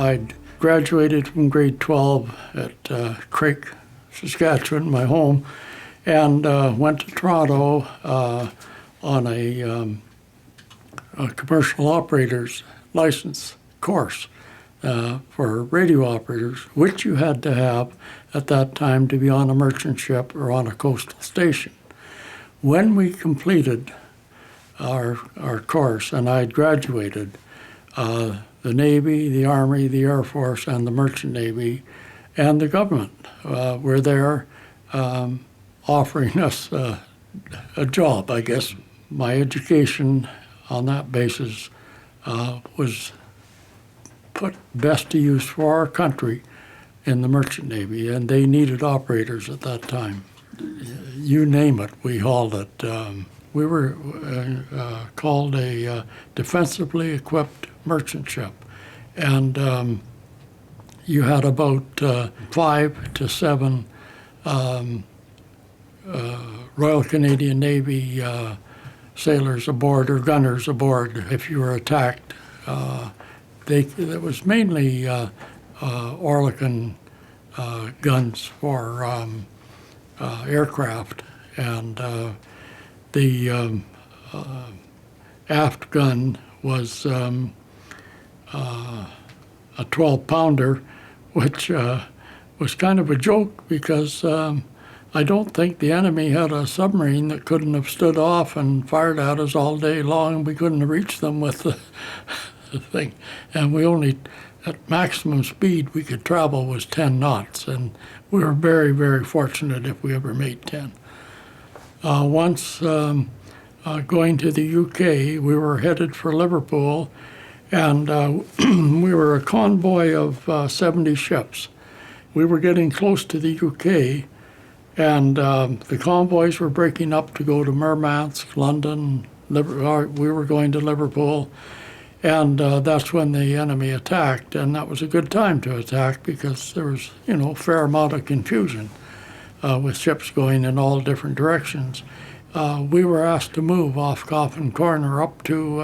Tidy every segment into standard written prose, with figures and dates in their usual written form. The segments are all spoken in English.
I'd graduated from grade 12 at Craik, Saskatchewan, my home, and went to Toronto on a commercial operator's license course for radio operators, which you had to have at that time to be on a merchant ship or on a coastal station. When we completed our course and I had graduated, the Navy, the Army, the Air Force, and the Merchant Navy and the government were there offering us a job, I guess. My education on that basis was put best to use for our country in the Merchant Navy, and they needed operators at that time. You name it, we hauled it. We were called a defensively equipped merchant ship, and you had about 5 to 7 Royal Canadian Navy sailors aboard or gunners aboard if you were attacked. It was mainly Oerlikon guns for aircraft, and the aft gun was a 12-pounder, which was kind of a joke because I don't think the enemy had a submarine that couldn't have stood off and fired at us all day long, and we couldn't have reached them with the thing. And we only, at maximum speed we could travel was 10 knots, and we were very, very fortunate if we ever made 10. Once going to the UK, we were headed for Liverpool, and we were a convoy of 70 ships. We were getting close to the UK, and the convoys were breaking up to go to Murmansk, London. We were going to Liverpool, and that's when the enemy attacked, and that was a good time to attack because there was, a fair amount of confusion with ships going in all different directions. We were asked to move off Coffin Corner up to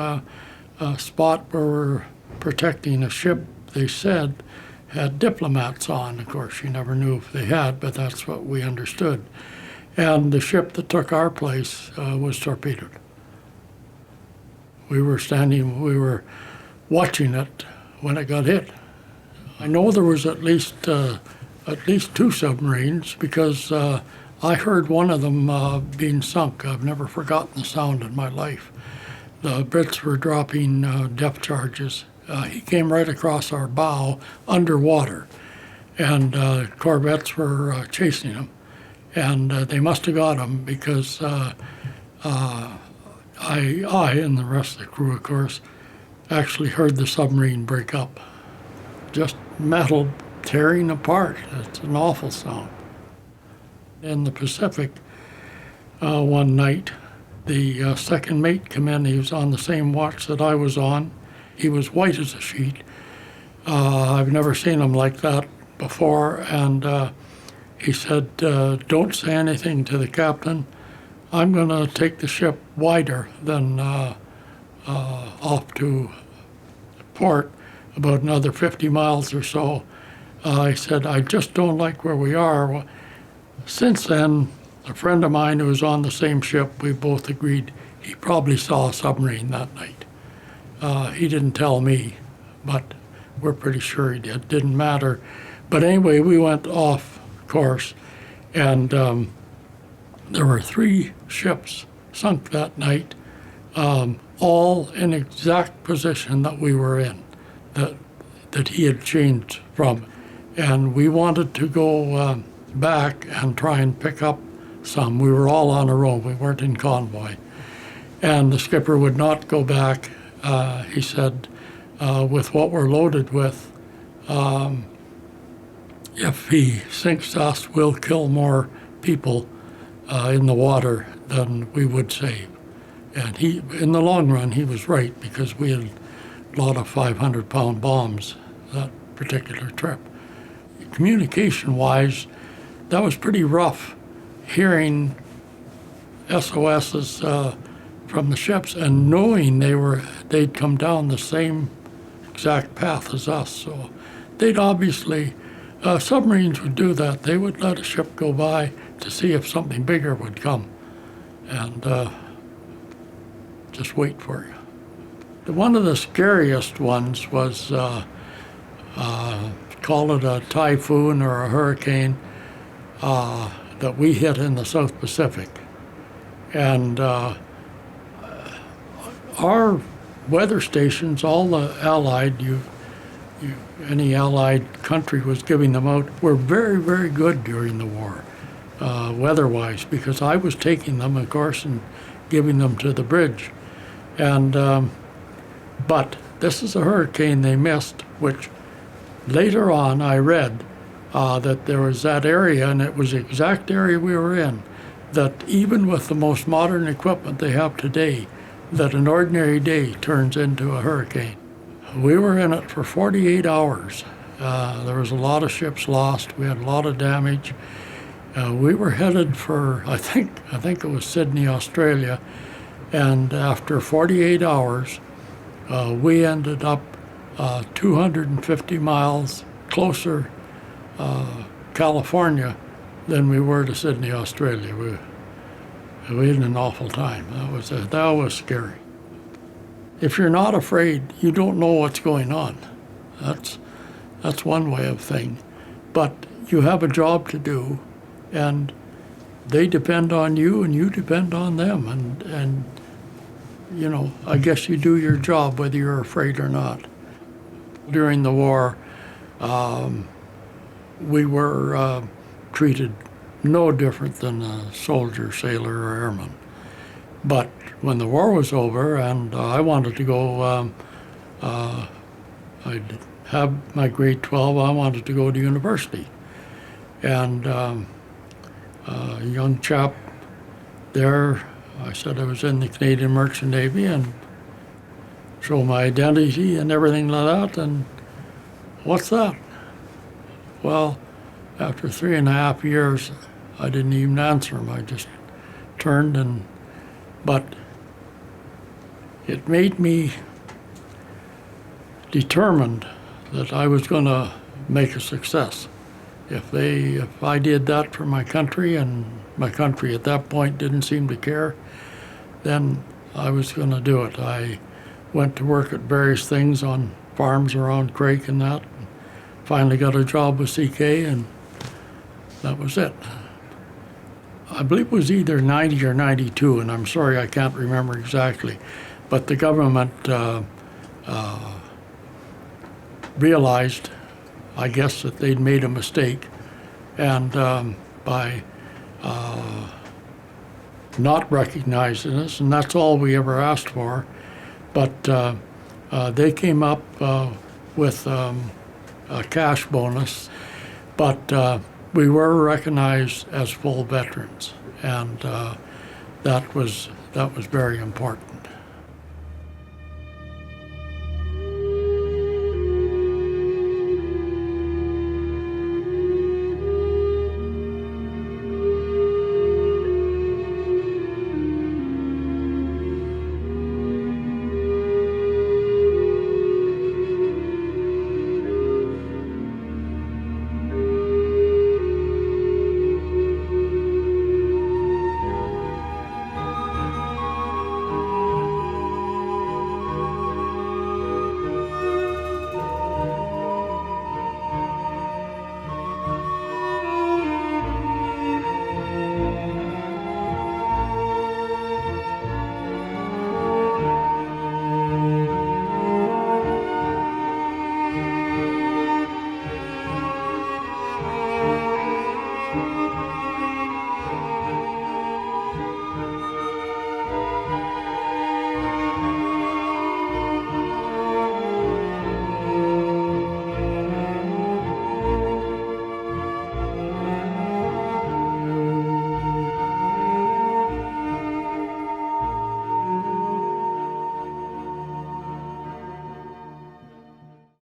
a spot where we're protecting a ship, they said, had diplomats on. Of course, you never knew if they had, but that's what we understood. And the ship that took our place was torpedoed. We were watching it when it got hit. I know there was at least 2 submarines because I heard one of them being sunk. I've never forgotten the sound in my life. The Brits were dropping depth charges. He came right across our bow underwater, and corvettes were chasing him. And they must have got him because I and the rest of the crew, of course, actually heard the submarine break up. Just metal tearing apart. It's an awful sound. In the Pacific, one night, the second mate came in. He was on the same watch that I was on. He was white as a sheet. I've never seen him like that before, and he said, "Don't say anything to the captain. I'm going to take the ship wider than off to port, about another 50 miles or so." I said, "I just don't like where we are." Since then, a friend of mine who was on the same ship, we both agreed he probably saw a submarine that night. He didn't tell me, but we're pretty sure he did. Didn't matter. But anyway, we went off course, and there were 3 ships sunk that night, all in exact position that we were in, that he had changed from. And we wanted to go back and try and pick up some. We were all on our own. We weren't in convoy. And the skipper would not go back. He said, with what we're loaded with, if he sinks us, we'll kill more people in the water than we would save. And he, in the long run, he was right, because we had a lot of 500-pound bombs that particular trip. Communication-wise, that was pretty rough, hearing SOSs from the ships and knowing they'd come down the same exact path as us. So they'd obviously, submarines would do that. They would let a ship go by to see if something bigger would come and just wait for you. One of the scariest ones was, call it a typhoon or a hurricane, that we hit in the South Pacific. And our weather stations, all the Allied, any Allied country was giving them out, were very, very good during the war, weather-wise, because I was taking them, of course, and giving them to the bridge. And but this is a hurricane they missed, which later on I read that there was that area, and it was the exact area we were in, that even with the most modern equipment they have today, that an ordinary day turns into a hurricane. We were in it for 48 hours. There was a lot of ships lost. We had a lot of damage. We were headed for, I think it was Sydney, Australia, and after 48 hours, we ended up 250 miles closer California than we were to Sydney, Australia. We had an awful time. That was scary. If you're not afraid, you don't know what's going on. That's one way of thing. But you have a job to do, and they depend on you, and you depend on them. And you know, I guess you do your job whether you're afraid or not. During the war, we were treated no different than a soldier, sailor, or airman. But when the war was over and I wanted to go, I'd have my grade 12, I wanted to go to university. And a young chap there, I said I was in the Canadian Merchant Navy and show my identity and everything like that, and what's that? Well, after 3.5 years, I didn't even answer him. I just turned but it made me determined that I was going to make a success. If I did that for my country, and my country at that point didn't seem to care, then I was going to do it. I went to work at various things on farms around Craik and that. And finally got a job with CK, and that was it. I believe it was either 90 or 92, and I'm sorry I can't remember exactly. But the government realized, I guess, that they'd made a mistake, and by not recognizing us, and that's all we ever asked for. But they came up with a cash bonus, but we were recognized as full veterans, and that was very important.